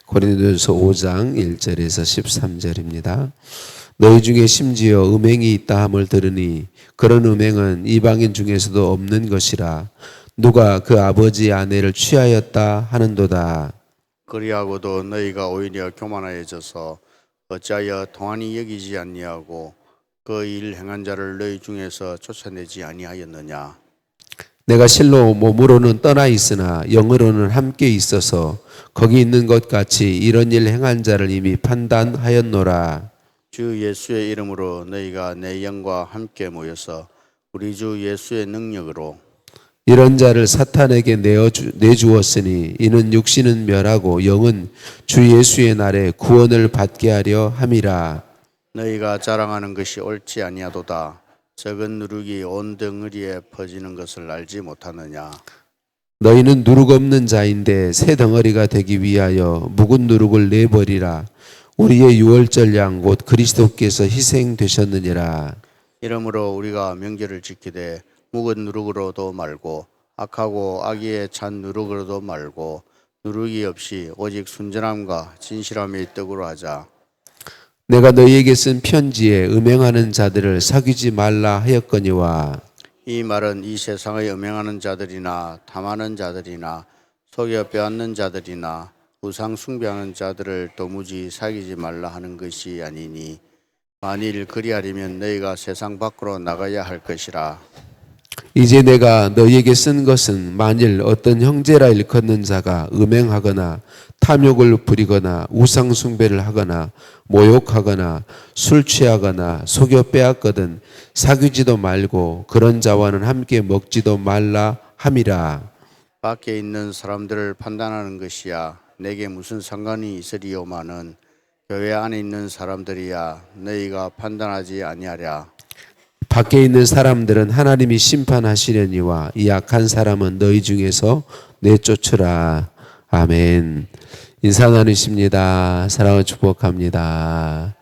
고린도전서 5장 1절에서 13절입니다. 너희 중에 심지어 음행이 있다 함을 들으니 그런 음행은 이방인 중에서도 없는 것이라. 누가 그 아버지 아내를 취하였다 하는도다. 그리하고도 너희가 오히려 교만하여져서 어찌하여 동안히 여기지 아니하고 그 일 행한 자를 너희 중에서 쫓아내지 아니하였느냐. 내가 실로 몸으로는 떠나 있으나 영으로는 함께 있어서 거기 있는 것 같이 이런 일 행한 자를 이미 판단하였노라. 주 예수의 이름으로 너희가 내 영과 함께 모여서 우리 주 예수의 능력으로 이런 자를 사탄에게 내주었으니 이는 육신은 멸하고 영은 주 예수의 날에 구원을 받게 하려 함이라. 너희가 자랑하는 것이 옳지 아니하도다. 적은 누룩이 온 덩어리에 퍼지는 것을 알지 못하느냐. 너희는 누룩 없는 자인데 새 덩어리가 되기 위하여 묵은 누룩을 내버리라. 우리의 유월절 양 곧 그리스도께서 희생되셨느니라. 이러므로 우리가 명절을 지키되 묵은 누룩으로도 말고 악하고 악의에 찬 누룩으로도 말고 누룩이 없이 오직 순전함과 진실함의 떡으로 하자. 내가 너희에게 쓴 편지에 음행하는 자들을 사귀지 말라 하였거니와 이 말은 이 세상의 음행하는 자들이나 탐하는 자들이나 속여 빼앗는 자들이나 우상 숭배하는 자들을 도무지 사귀지 말라 하는 것이 아니니 만일 그리하려면 너희가 세상 밖으로 나가야 할 것이라. 이제 내가 너희에게 쓴 것은 만일 어떤 형제라 일컫는 자가 음행하거나 탐욕을 부리거나 우상 숭배를 하거나 모욕하거나 술 취하거나 속여 빼앗거든 사귀지도 말고 그런 자와는 함께 먹지도 말라 함이라. 밖에 있는 사람들을 판단하는 것이야 내게 무슨 상관이 있으리요마는 교회 안에 있는 사람들이야 너희가 판단하지 아니하랴. 밖에 있는 사람들은 하나님이 심판하시려니와 이 악한 사람은 너희 중에서 내쫓으라. 아멘. 인사 나누십니다. 사랑을 축복합니다.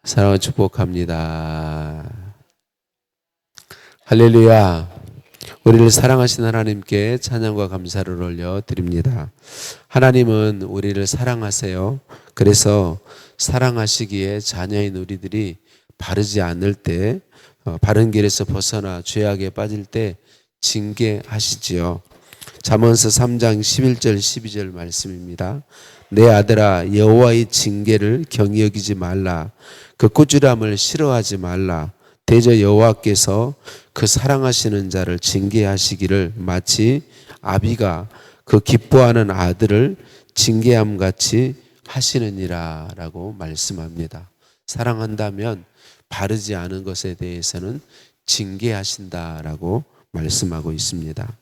사랑을 축복합니다. 할렐루야. 우리를 사랑하신 하나님께 찬양과 감사를 올려드립니다. 하나님은 우리를 사랑하세요. 그래서 사랑하시기에 자녀인 우리들이 바르지 않을 때, 바른 길에서 벗어나 죄악에 빠질 때 징계하시지요. 잠언서 3장 11절 12절 말씀입니다. 내 아들아 여호와의 징계를 경히 여기지 말라. 그 꾸지람을 싫어하지 말라. 대저 여호와께서 그 사랑하시는 자를 징계하시기를 마치 아비가 그 기뻐하는 아들을 징계함 같이 하시느니라 라고 말씀합니다. 사랑한다면 바르지 않은 것에 대해서는 징계하신다라고 말씀하고 있습니다.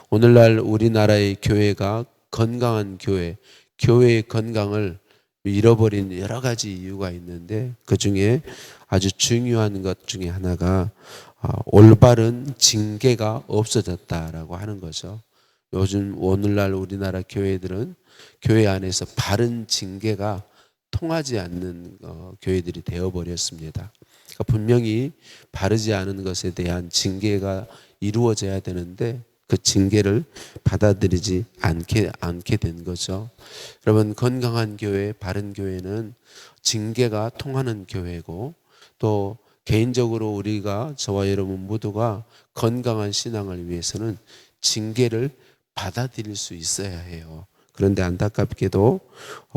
오늘날 우리나라의 교회가 건강한 교회의 건강을 잃어버린 여러 가지 이유가 있는데 그 중에 아주 중요한 것 중에 하나가 올바른 징계가 없어졌다라고 하는 거죠. 요즘 오늘날 우리나라 교회들은 교회 안에서 바른 징계가 통하지 않는 교회들이 되어버렸습니다. 그러니까 분명히 바르지 않은 것에 대한 징계가 이루어져야 되는데 그 징계를 받아들이지 않게 된 거죠. 여러분, 건강한 교회, 바른 교회는 징계가 통하는 교회고 또 개인적으로 우리가 저와 여러분 모두가 건강한 신앙을 위해서는 징계를 받아들일 수 있어야 해요. 그런데 안타깝게도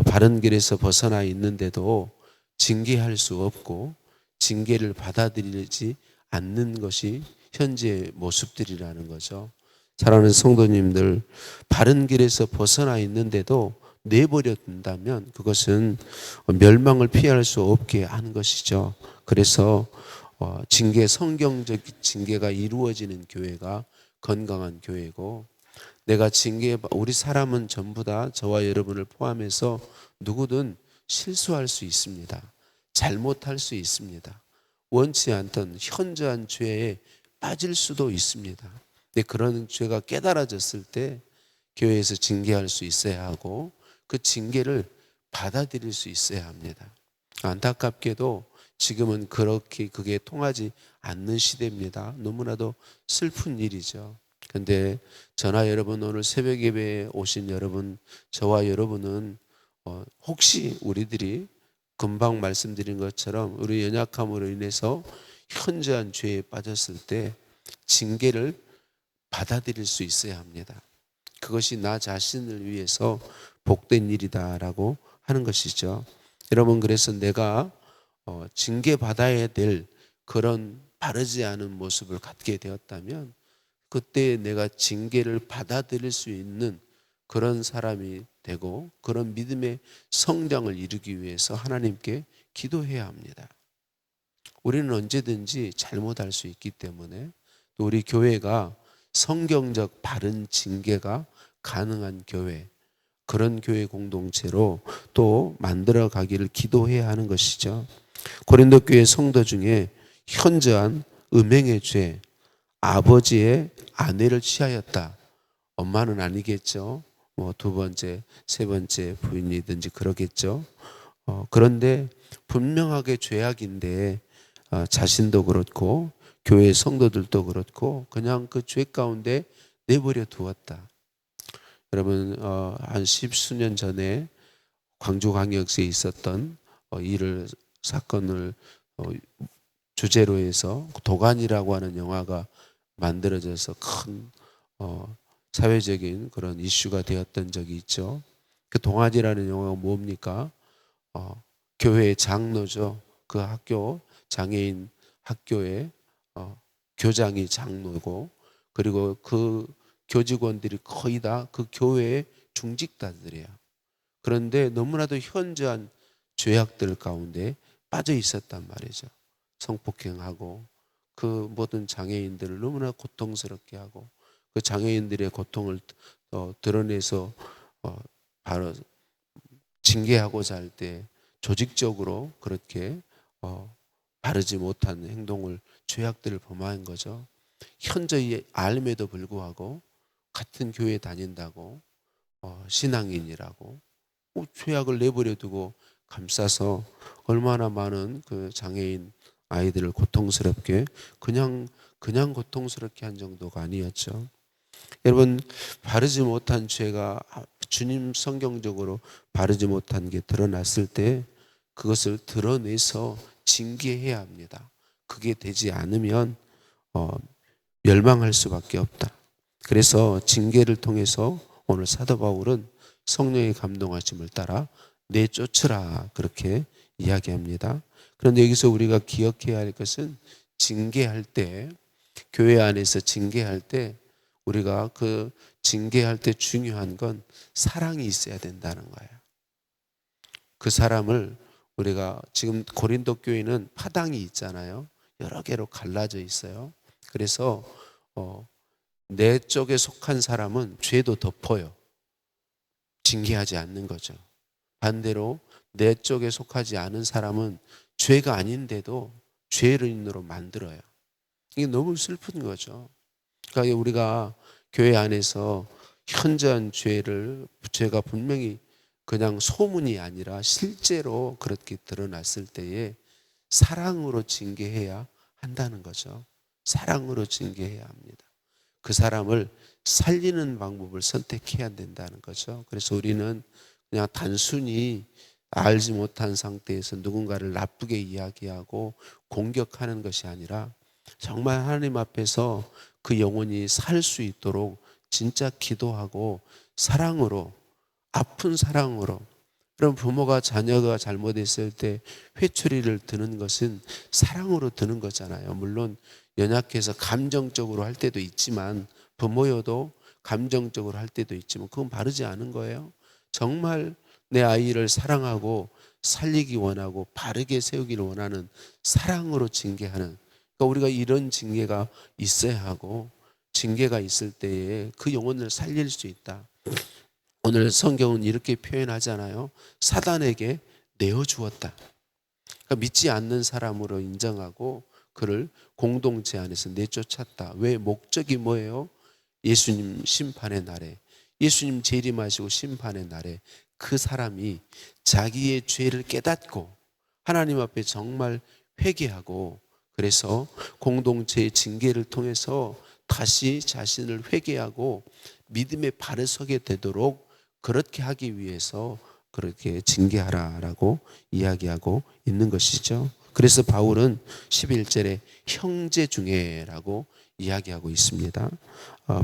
바른 길에서 벗어나 있는데도 징계할 수 없고 징계를 받아들이지 않는 것이 현재의 모습들이라는 거죠. 사랑하는 성도님들, 바른 길에서 벗어나 있는데도 내버려 둔다면 그것은 멸망을 피할 수 없게 하는 것이죠. 그래서 성경적 징계가 이루어지는 교회가 건강한 교회고, 내가 우리 사람은 전부 다 저와 여러분을 포함해서 누구든 실수할 수 있습니다. 잘못할 수 있습니다. 원치 않던 현저한 죄에 빠질 수도 있습니다. 근데 그런 죄가 깨달아졌을 때 교회에서 징계할 수 있어야 하고 그 징계를 받아들일 수 있어야 합니다. 안타깝게도 지금은 그게 통하지 않는 시대입니다. 너무나도 슬픈 일이죠. 그런데 저나 여러분, 오늘 새벽 예배에 오신 여러분, 저와 여러분은 혹시 우리들이 금방 말씀드린 것처럼 우리 연약함으로 인해서 현저한 죄에 빠졌을 때 징계를 받아들일 수 있어야 합니다. 그것이 나 자신을 위해서 복된 일이다라고 하는 것이죠. 여러분, 그래서 내가 징계받아야 될 그런 바르지 않은 모습을 갖게 되었다면 그때 내가 징계를 받아들일 수 있는 그런 사람이 되고 그런 믿음의 성장을 이루기 위해서 하나님께 기도해야 합니다. 우리는 언제든지 잘못할 수 있기 때문에 또 우리 교회가 성경적 바른 징계가 가능한 교회, 그런 교회 공동체로 또 만들어 가기를 기도해야 하는 것이죠. 고린도 교회 성도 중에 현저한 음행의 죄, 아버지의 아내를 취하였다. 엄마는 아니겠죠. 뭐 두 번째, 세 번째 부인이든지 그러겠죠. 그런데 분명하게 죄악인데 자신도 그렇고 교회 성도들도 그렇고 그냥 그 죄 가운데 내버려 두었다. 여러분, 한 십수년 전에 광주광역시에 있었던 사건을 주제로 해서 도간이라고 하는 영화가 만들어져서 큰 사회적인 그런 이슈가 되었던 적이 있죠. 그 동아지라는 영화가 뭡니까? 교회의 장로죠. 그 학교 장애인 학교의 교장이 장로고 그리고 그 교직원들이 거의 다 그 교회의 중직자들이에요. 그런데 너무나도 현저한 죄악들 가운데 빠져 있었단 말이죠. 성폭행하고 그 모든 장애인들을 너무나 고통스럽게 하고 그 장애인들의 고통을 드러내서 바로 징계하고자 할 때 조직적으로 그렇게 바르지 못한 행동을 죄악들을 범한 거죠. 현저히 알음에도 불구하고 같은 교회에 다닌다고 신앙인이라고 죄악을 내버려 두고 감싸서 얼마나 많은 그 장애인 아이들을 고통스럽게 그냥 고통스럽게 한 정도가 아니었죠. 여러분, 바르지 못한 죄가 주님 성경적으로 바르지 못한 게 드러났을 때 그것을 드러내서 징계해야 합니다. 그게 되지 않으면 멸망할 수밖에 없다. 그래서 징계를 통해서 오늘 사도 바울은 성령의 감동하심을 따라 내쫓으라 그렇게 이야기합니다. 그런데 여기서 우리가 기억해야 할 것은 징계할 때, 교회 안에서 징계할 때 우리가 그 징계할 때 중요한 건 사랑이 있어야 된다는 거예요. 그 사람을 우리가 지금 고린도 교회는 파당이 있잖아요. 여러 개로 갈라져 있어요. 그래서 내 쪽에 속한 사람은 죄도 덮어요. 징계하지 않는 거죠. 반대로 내 쪽에 속하지 않은 사람은 죄가 아닌데도 죄인으로 만들어요. 이게 너무 슬픈 거죠. 그러니까 우리가 교회 안에서 현저한 죄가 분명히 그냥 소문이 아니라 실제로 그렇게 드러났을 때에 사랑으로 징계해야 한다는 거죠. 사랑으로 징계해야 합니다. 그 사람을 살리는 방법을 선택해야 된다는 거죠. 그래서 우리는 그냥 단순히 알지 못한 상태에서 누군가를 나쁘게 이야기하고 공격하는 것이 아니라 정말 하나님 앞에서 그 영혼이 살 수 있도록 진짜 기도하고 사랑으로, 아픈 사랑으로. 그럼 부모가 자녀가 잘못했을 때 회초리를 드는 것은 사랑으로 드는 거잖아요. 물론 연약해서 감정적으로 할 때도 있지만, 부모여도 감정적으로 할 때도 있지만 그건 바르지 않은 거예요. 정말 내 아이를 사랑하고 살리기 원하고 바르게 세우기를 원하는 사랑으로 징계하는, 그러니까 우리가 이런 징계가 있어야 하고, 징계가 있을 때에 그 영혼을 살릴 수 있다. 오늘 성경은 이렇게 표현하잖아요. 사단에게 내어주었다. 그러니까 믿지 않는 사람으로 인정하고 그를 공동체 안에서 내쫓았다. 왜? 목적이 뭐예요? 예수님 심판의 날에, 예수님 재림하시고 심판의 날에 그 사람이 자기의 죄를 깨닫고 하나님 앞에 정말 회개하고, 그래서 공동체의 징계를 통해서 다시 자신을 회개하고 믿음에 바로 서게 되도록 그렇게 하기 위해서 그렇게 징계하라라고 이야기하고 있는 것이죠. 그래서 바울은 11절에 형제 중에라고 이야기하고 있습니다.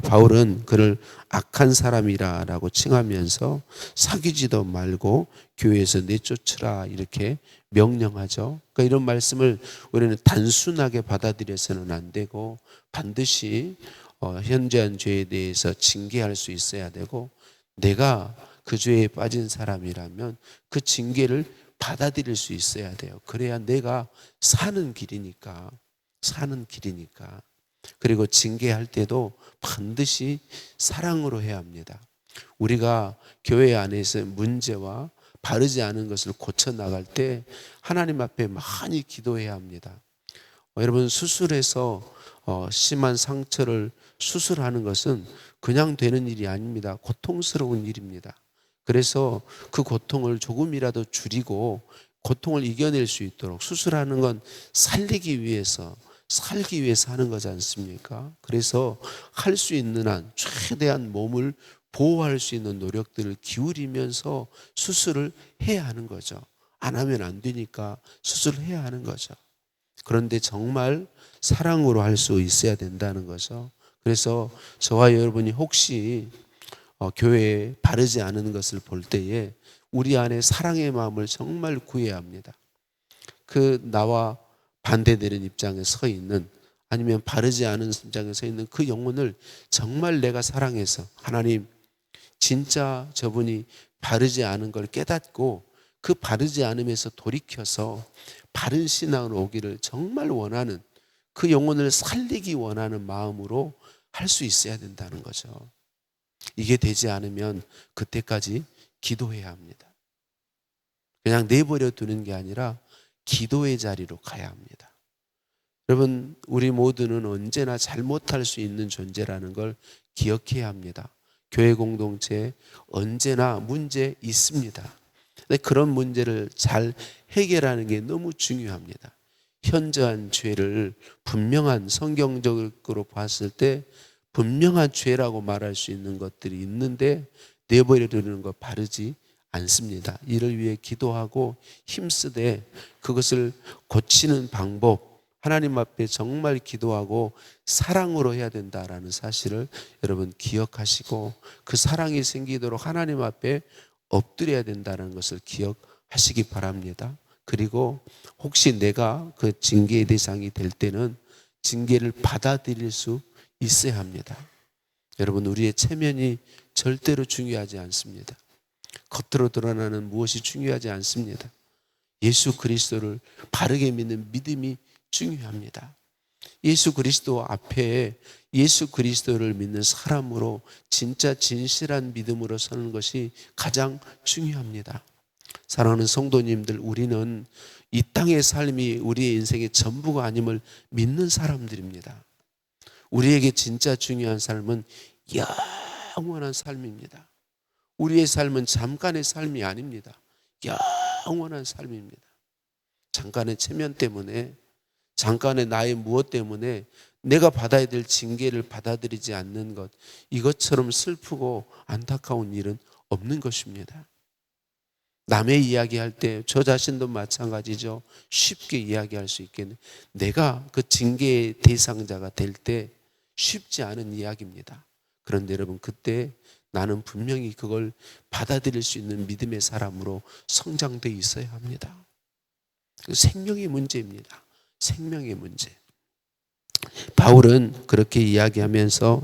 바울은 그를 악한 사람이라고 칭하면서 사귀지도 말고 교회에서 내쫓으라 이렇게 명령하죠. 그러니까 이런 말씀을 우리는 단순하게 받아들여서는 안 되고 반드시 현저한 죄에 대해서 징계할 수 있어야 되고, 내가 그 죄에 빠진 사람이라면 그 징계를 받아들일 수 있어야 돼요. 그래야 내가 사는 길이니까. 그리고 징계할 때도 반드시 사랑으로 해야 합니다. 우리가 교회 안에서 문제와 바르지 않은 것을 고쳐나갈 때 하나님 앞에 많이 기도해야 합니다. 여러분, 수술해서 심한 상처를 수술하는 것은 그냥 되는 일이 아닙니다. 고통스러운 일입니다. 그래서 그 고통을 조금이라도 줄이고 고통을 이겨낼 수 있도록, 수술하는 건 살기 위해서 하는 거지 않습니까? 그래서 할 수 있는 한 최대한 몸을 보호할 수 있는 노력들을 기울이면서 수술을 해야 하는 거죠. 안 하면 안 되니까 수술을 해야 하는 거죠. 그런데 정말 사랑으로 할 수 있어야 된다는 거죠. 그래서 저와 여러분이 혹시 교회에 바르지 않은 것을 볼 때에 우리 안에 사랑의 마음을 정말 구해야 합니다. 그 나와 반대되는 입장에 서 있는, 아니면 바르지 않은 입장에 서 있는 그 영혼을 정말 내가 사랑해서, 하나님 진짜 저분이 바르지 않은 걸 깨닫고 그 바르지 않음에서 돌이켜서 바른 신앙으로 오기를 정말 원하는, 그 영혼을 살리기 원하는 마음으로 할 수 있어야 된다는 거죠. 이게 되지 않으면 그때까지 기도해야 합니다. 그냥 내버려 두는 게 아니라 기도의 자리로 가야 합니다. 여러분, 우리 모두는 언제나 잘못할 수 있는 존재라는 걸 기억해야 합니다. 교회 공동체에 언제나 문제 있습니다. 근데 그런 문제를 잘 해결하는 게 너무 중요합니다. 현저한 죄를 분명한, 성경적으로 봤을 때 분명한 죄라고 말할 수 있는 것들이 있는데 내버려 두는 거 바르지 않습니다. 이를 위해 기도하고 힘쓰되 그것을 고치는 방법, 하나님 앞에 정말 기도하고 사랑으로 해야 된다라는 사실을 여러분 기억하시고, 그 사랑이 생기도록 하나님 앞에 엎드려야 된다는 것을 기억하시기 바랍니다. 그리고 혹시 내가 그 징계의 대상이 될 때는 징계를 받아들일 수 있어야 합니다. 여러분, 우리의 체면이 절대로 중요하지 않습니다. 겉으로 드러나는 무엇이 중요하지 않습니다. 예수 그리스도를 바르게 믿는 믿음이 중요합니다. 예수 그리스도 앞에 예수 그리스도를 믿는 사람으로 진짜 진실한 믿음으로 서는 것이 가장 중요합니다. 사랑하는 성도님들, 우리는 이 땅의 삶이 우리의 인생의 전부가 아님을 믿는 사람들입니다. 우리에게 진짜 중요한 삶은 영원한 삶입니다. 우리의 삶은 잠깐의 삶이 아닙니다. 영원한 삶입니다. 잠깐의 체면 때문에, 잠깐의 나의 무엇 때문에 내가 받아야 될 징계를 받아들이지 않는 것, 이것처럼 슬프고 안타까운 일은 없는 것입니다. 남의 이야기할 때 저 자신도 마찬가지죠. 쉽게 이야기할 수 있겠네. 내가 그 징계의 대상자가 될 때 쉽지 않은 이야기입니다. 그런데 여러분, 그때 나는 분명히 그걸 받아들일 수 있는 믿음의 사람으로 성장되어 있어야 합니다. 생명의 문제입니다. 생명의 문제. 바울은 그렇게 이야기하면서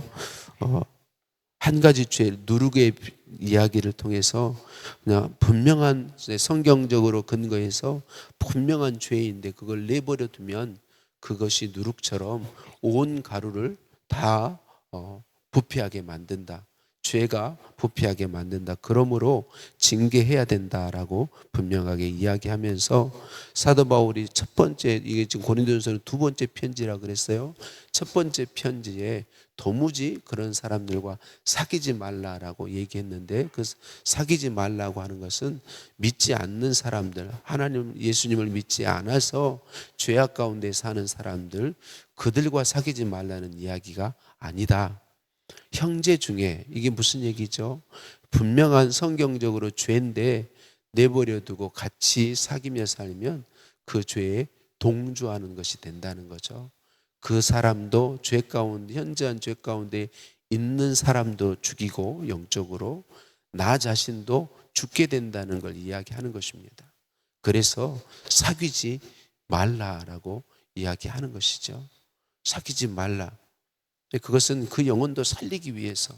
한 가지 죄, 누룩의 이야기를 통해서 그냥 분명한, 성경적으로 근거해서 분명한 죄인데 그걸 내버려 두면 그것이 누룩처럼 온 가루를 다 부패하게 만든다. 죄가 부패하게 만든다. 그러므로 징계해야 된다라고 분명하게 이야기하면서, 사도 바울이 첫 번째, 이게 지금 고린도전서는 두 번째 편지라 그랬어요. 첫 번째 편지에 도무지 그런 사람들과 사귀지 말라라고 얘기했는데, 그 사귀지 말라고 하는 것은 믿지 않는 사람들, 하나님 예수님을 믿지 않아서 죄악 가운데 사는 사람들, 그들과 사귀지 말라는 이야기가 아니다. 형제 중에, 이게 무슨 얘기죠? 분명한 성경적으로 죄인데 내버려 두고 같이 사귀며 살면 그 죄에 동조하는 것이 된다는 거죠. 그 사람도 죄 가운데, 현저한 죄 가운데 있는 사람도 죽이고 영적으로 나 자신도 죽게 된다는 걸 이야기하는 것입니다. 그래서 사귀지 말라라고 이야기하는 것이죠. 사귀지 말라. 그것은 그 영혼도 살리기 위해서,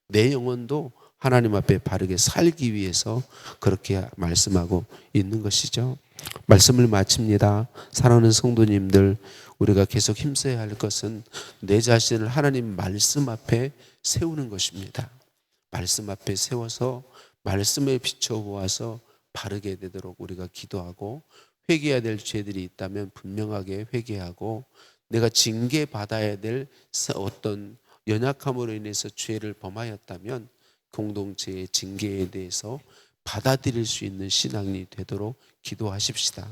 내 영혼도 하나님 앞에 바르게 살기 위해서 그렇게 말씀하고 있는 것이죠. 말씀을 마칩니다. 사랑하는 성도님들, 우리가 계속 힘써야 할 것은 내 자신을 하나님 말씀 앞에 세우는 것입니다. 말씀 앞에 세워서 말씀에 비춰보아서 바르게 되도록 우리가 기도하고, 회개해야 될 죄들이 있다면 분명하게 회개하고, 내가 징계받아야 될 어떤 연약함으로 인해서 죄를 범하였다면 공동체의 징계에 대해서 받아들일 수 있는 신앙이 되도록 기도하십시다.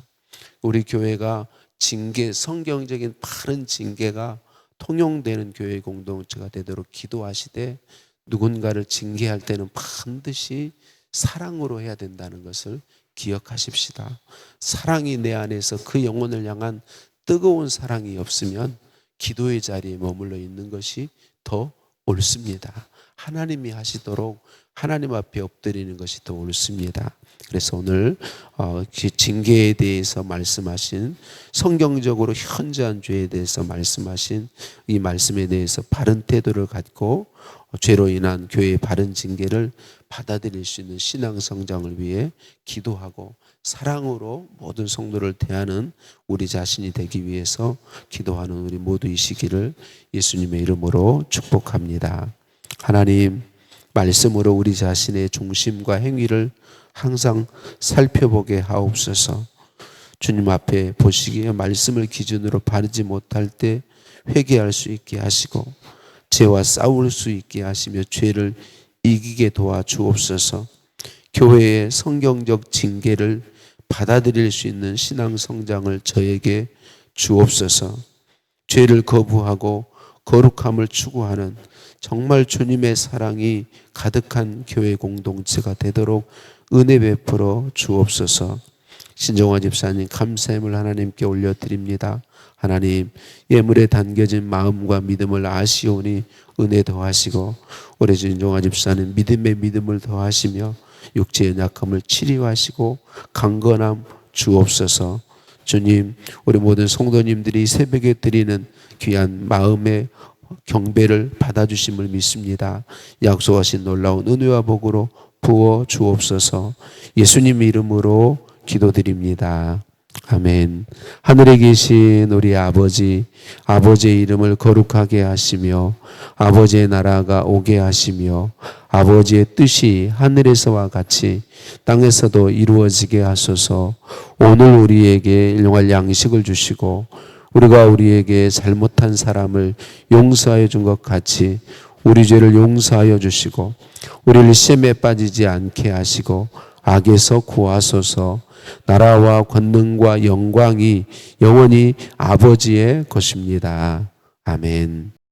우리 교회가 징계, 성경적인 바른 징계가 통용되는 교회 공동체가 되도록 기도하시되, 누군가를 징계할 때는 반드시 사랑으로 해야 된다는 것을 기억하십시다. 사랑이 내 안에서 그 영혼을 향한 뜨거운 사랑이 없으면 기도의 자리에 머물러 있는 것이 더 옳습니다. 하나님이 하시도록 하나님 앞에 엎드리는 것이 더 옳습니다. 그래서 오늘 징계에 대해서 말씀하신, 성경적으로 현저한 죄에 대해서 말씀하신 이 말씀에 대해서 바른 태도를 갖고 죄로 인한 교회의 바른 징계를 받아들일 수 있는 신앙 성장을 위해 기도하고, 사랑으로 모든 성도를 대하는 우리 자신이 되기 위해서 기도하는 우리 모두이시기를 예수님의 이름으로 축복합니다. 하나님, 말씀으로 우리 자신의 중심과 행위를 항상 살펴보게 하옵소서. 주님 앞에 보시기에 말씀을 기준으로 바르지 못할 때 회개할 수 있게 하시고, 죄와 싸울 수 있게 하시며 죄를 이기게 도와주옵소서. 교회의 성경적 징계를 받아들일 수 있는 신앙 성장을 저에게 주옵소서. 죄를 거부하고 거룩함을 추구하는 정말 주님의 사랑이 가득한 교회 공동체가 되도록 은혜 베풀어 주옵소서. 신정화 집사님, 감사함을 하나님께 올려드립니다. 하나님, 예물에 담겨진 마음과 믿음을 아시오니 은혜 더하시고, 우리 신정화 집사님 믿음의 믿음을 더하시며 육체의 약함을 치료하시고 강건함 주옵소서. 주님, 우리 모든 성도님들이 새벽에 드리는 귀한 마음의 경배를 받아주심을 믿습니다. 약속하신 놀라운 은혜와 복으로 부어 주옵소서. 예수님 이름으로 기도드립니다. 아멘. 하늘에 계신 우리 아버지, 아버지의 이름을 거룩하게 하시며 아버지의 나라가 오게 하시며 아버지의 뜻이 하늘에서와 같이 땅에서도 이루어지게 하소서. 오늘 우리에게 일용할 양식을 주시고, 우리가 우리에게 잘못한 사람을 용서하여 준 것 같이 우리 죄를 용서하여 주시고, 우리를 시험에 빠지지 않게 하시고 악에서 구하소서. 나라와 권능과 영광이 영원히 아버지의 것입니다. 아멘.